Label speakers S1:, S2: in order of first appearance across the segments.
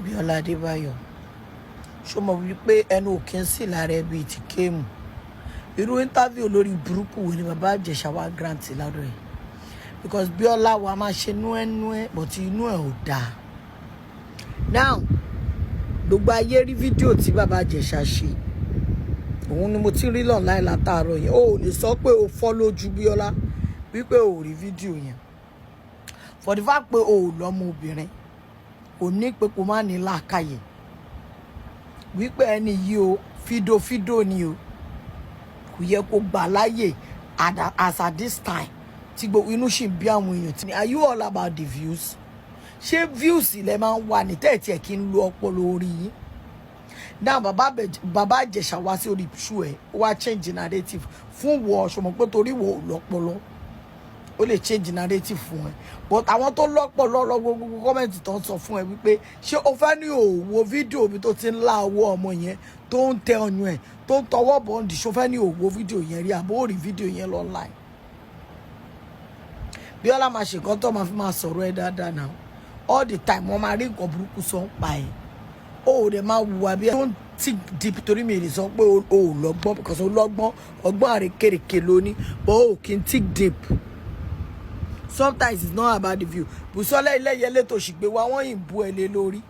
S1: BIOLA BAYO. Ṣó mọ̀ wípé ẹnu òkè ń sì lára ẹbí ti kéèmù. Irú interview lórí burúkú wo ni bàbá Ìjẹ̀ṣà wá grant lọ́dọ̀ ẹ̀. Because BIOLA wa máa ṣe nú ẹ̀ but inú ẹ̀ ò dáa. Now, gbogbo ayé rí fídíò tí bàbá Ìjẹ̀ṣà ṣe. Òun ni mo ti rí online látàárọ̀ yẹn. O ò lè sọ pé o fọ́ lójú BIOLA wípé o rí fídíò yẹn. For the fact pé o ò lọ́mọ obìnrin, kò ní pé kò má ní làákàyè. Wípé ẹni yìí o fídò ni o. Kò yẹ kó gbà láyè as at this time. Tí gbogbo inú ṣì ń bí àwọn èèyàn tí. Are you all about the views? Ṣé views ilẹ̀ máa ń wà ní tẹ́ẹ̀tì ẹ̀ kí n lo ọpọlọ orí yín? Now bàbá Ìjẹ̀ṣà wá sí orí ṣú ẹ̀ wá change narrative fún wọ ṣọmọ pé torí wọ lọ́pọlọ ó lè change narrative fún ẹ. But àwọn tó lọ́pọlọ lọ gbogbo kọ́mẹ̀ntì tó ń sọ fún ẹ wípé ṣé o fẹ́ ní òwò fídíò mi tó ti ń lá owó ọmọ yẹn tó ń tẹ ọyàn ẹ̀ tó ń tọwọ́ bọ́ǹdì ṣó fẹ́ ní òwò fídíò yẹn rí àbó rí fídíò yẹn lọ online. BIOLA máa ṣe nǹkan tó máa fi máa sọ̀rọ̀ ẹ dáadáa náà all the time wọ́n máa rí nǹkan burúkú sọ ń pa ẹ̀. O ò dẹ̀ máa wùwà bí ẹ don't think deep torí mi lè sọ pé o ò lọ́gbọ́n because o lọ́gbọ́n ọgbọ́n àrékèrèké lóní but o kì í think deep. Sometimes it's not about the view. Bùsọ́lá Iléyẹlé tó sì gbé wa wọ́n yìí bú ẹ lé lórí.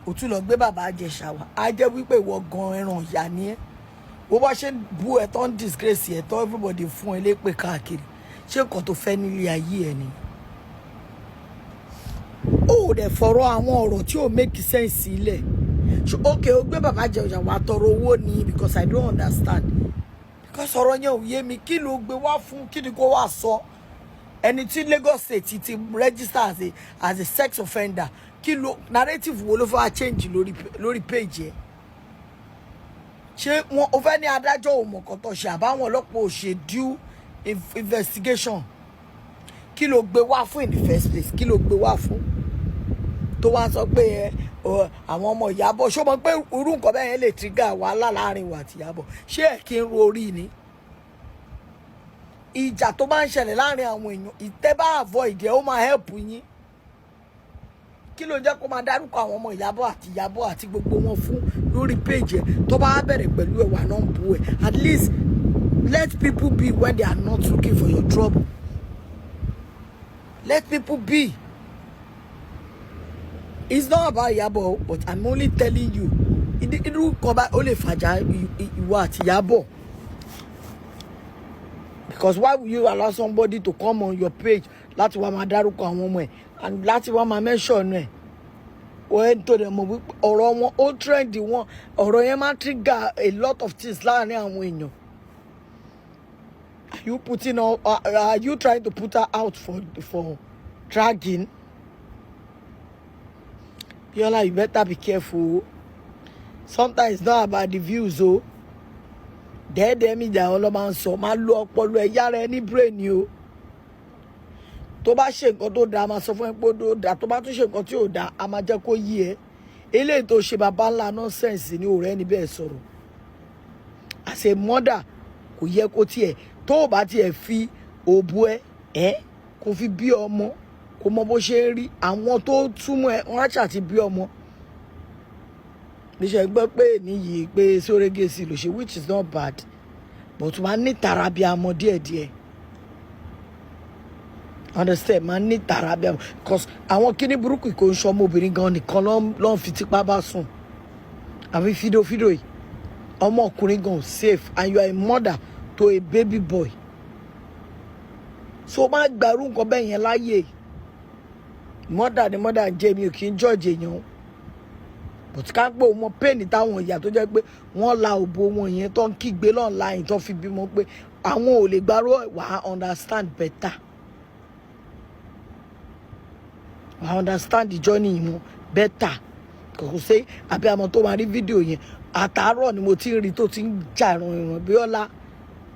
S1: O tún lọ gbé bàbá Ìjẹ̀ṣà wá. A jẹ́ wípé ìwọ gan ẹran ìyá ni ẹ́. Bó bá ṣe bú ẹ tó ń disgrace ẹ tó everybody fún ẹ lépè káàkiri. Ṣé nǹkan tó fẹ́ nílé ayé ẹ ni? O ò dẹ̀ fọ̀rọ̀ àwọn ọ̀rọ̀ tí ò make sense sílẹ̀. Okay, o gbé bàbá Ìjẹ̀ṣà wá tọrọ owó ni because I don't understand. Because ọ̀rọ̀ yẹn ò yé mi kí ló gbé wá fún kí ni kó wá sọ. Ẹni tí Lagos State ti register as a sex offender kí ló narrative wo ló fẹ́ change lórí page ẹ̀. Ṣé wọn ò fẹ́ ní adájọ́ ò mọ̀ kan tó ṣe àbáwọn ọlọ́pàá ò ṣe due investigation. Kí ló gbé wá fún in the first place? Kí ló gbé wá fún? Tó wá sọ pé àwọn ọmọ Ìyábọ̀ ṣó mọ̀ pé irú nǹkan bẹ́ẹ̀ yẹn lè trigger wàhálà láàrin wa àti Ìyábọ̀. Ṣé ẹ̀ kí n ro orí ni? Ìjà tó máa ń ṣẹlẹ̀ láàrin àwọn èèyàn ìtẹ́ bá avoid ẹ̀ ó máa help yín. Kí ló jẹ́ kó máa dárúkọ àwọn ọmọ Ìyábọ̀ àti gbogbo wọn fún lórí page ẹ̀ tó bá bẹ̀rẹ̀ pẹ̀lú ẹ̀wà náà ń bú ẹ̀. At least let people be when they are not looking for your trouble. Let people be. It's not about Ìyábọ̀, but I'm only telling you. Irú kan bá ó lè fàjà ìwọ àti Ìyábọ̀. Because why would you allow somebody to come on your page láti wá máa dárúkọ àwọn ọmọ ẹ̀ and láti wá máa mention ẹ̀? When to them ọ̀rọ̀ wọn ó trend wọn ọ̀rọ̀ yẹn máa trigger a lot of things láàrin àwọn èèyàn. Are you trying to put her out for dragging? BIOLA, you better be careful. Sometimes it's not about the views, oh. Dẹ́ẹ̀dẹ́ mi jà ọlọ́mọ ń sọ máa lo ọpọlọ ẹ̀ yára ẹ ní brain ni o. Tó bá ṣe nǹkan tó dáa máa sọ fún ẹ pé ó dáa tó bá tún ṣe nǹkan tí ò dáa a máa jẹ́ kó yí ẹ. Eléyìí tó ṣe bàbá ńlá nonsense ni ọ̀rẹ́ ni bẹ́ẹ̀ sọ̀rọ̀. As a mother kò yẹ kó tiẹ̀ tó o bá tiẹ̀ fi òbú ẹ kò fi bí ọmọ kò mọ bó ṣe ń rí àwọn tó túmọ̀ ẹ wọ́n á ṣàti bí ọmọ. Níṣẹ́ gbọ́ pé níyì pé sórégèsì ló ṣe which is not bad but máa ní tara bí amọ̀ díẹ̀díẹ̀. Understand? Máa ní tara bí amọ̀ because àwọn kíní burúkú kò ń ṣe ọmọbìnrin gan nìkan ló ń fi tipá bá sùn. Àbí fídíò yìí ọmọ ọkùnrin gan safe and you are a mother to a baby boy. So máa gbàrú nǹkan bẹ́ẹ̀ yẹn láyè. Mother ni mother jẹ́ mi ò kí ń judge èèyàn. But ká gbọ́ ọmọ pain táwọn ìyá tó jẹ́ pé wọ́n la òbò wọn yẹn tó ń kígbe online tó fi bímọ pé àwọn ò lè gbárò wà understand better. I understand the journey wọn better. Kò sí àbí àmọ́ tó máa rí fídíò yẹn àtàárọ̀ ni mo ti ń rí tó ti ń jà ìrànìràn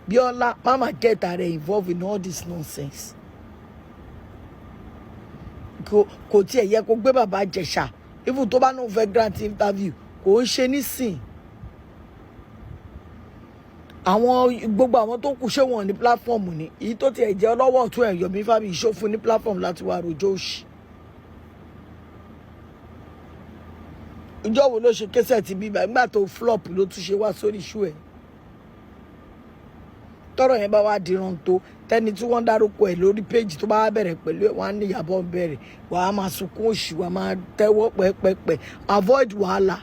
S1: BIOLA mama get her involved in all this nonsense. Kò tiẹ̀ yẹ kó gbé bàbá Ìjẹ̀ṣà even tó bá náà fẹ́ grant interview kò ń ṣe nísìn. Àwọn gbogbo àwọn tó kù ṣé wọn ní platform ni èyí tó tiẹ̀ jẹ́ ọlọ́wọ́ ọ̀tún ẹ̀ Yomi Fabiyi ìṣòfin ní platform láti wá rojọ́ òṣì. ìjọ wo ló ṣe kẹsẹ̀ ti bíbá nígbà tó flop ló tún ṣe wá sórí ṣú ẹ̀ tọ́rọ̀ yẹn bá wá dìran tó tẹ́ni tí wọ́n dárúkọ ẹ̀ lórí péjì tó bá wá bẹ̀rẹ̀ pẹ̀lú ẹ̀ wọ́n á ní Ìyábọ̀ bẹ̀rẹ̀ wàá máa sunkún òṣì wàá máa tẹ́wọ́ pẹ́pẹ́pẹ́ avoid wàhálà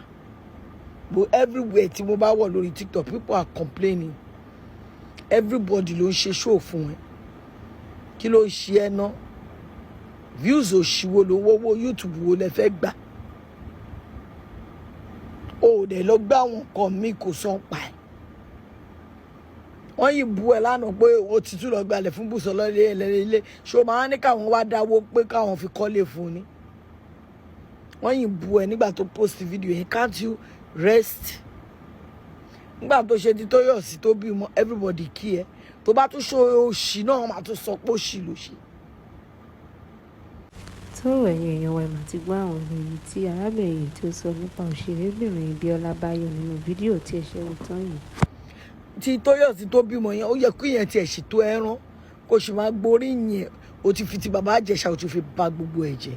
S1: but everywhere tí mo bá wọ̀ lórí TikTok people are complaining everybody ló ń ṣe show fún ẹ kí ló ń ṣe ẹ ná views òṣìwò ló ń wọ́wọ́ YouTube wo lẹ fẹ́ gbà ó dẹ̀ lọ gbá àwọn nǹkan míì kò sàn pa ẹ̀ wọ́n yìí bu ẹ̀ lánàá pé ó ti tún lọ gbalẹ̀ fún Bùsọ́lá ilé ṣó máa ní káwọn wá dáwó pé káwọn fi kọ́lé fún ni wọ́n yìí bu ẹ̀ nígbà tó post video yẹn can't you rest nígbà tó ṣe ti Tóyọ̀sí tó bímọ everybody kí ẹ tó bá tún ṣe òṣì náà máa tún sọ pé òṣì ló ṣe.
S2: tó ẹ̀yin èèyàn wa ti gbọ́ àwọn ìròyìn tí arábìnrin yìí tí ó sọ nípa òṣèrébìnrin BIOLA BAYO nínú fídíò tí ẹ ṣe wò tán yìí.
S1: tí Tóyọ̀sí tó bímọ yẹn ó yẹ kó yẹn tiẹ̀ ṣètò ẹran kó sì máa gborí yẹn ó ti fi ti bàbá Ìjẹ̀ṣà ó ti fi bà gbogbo ẹ̀ jẹ́.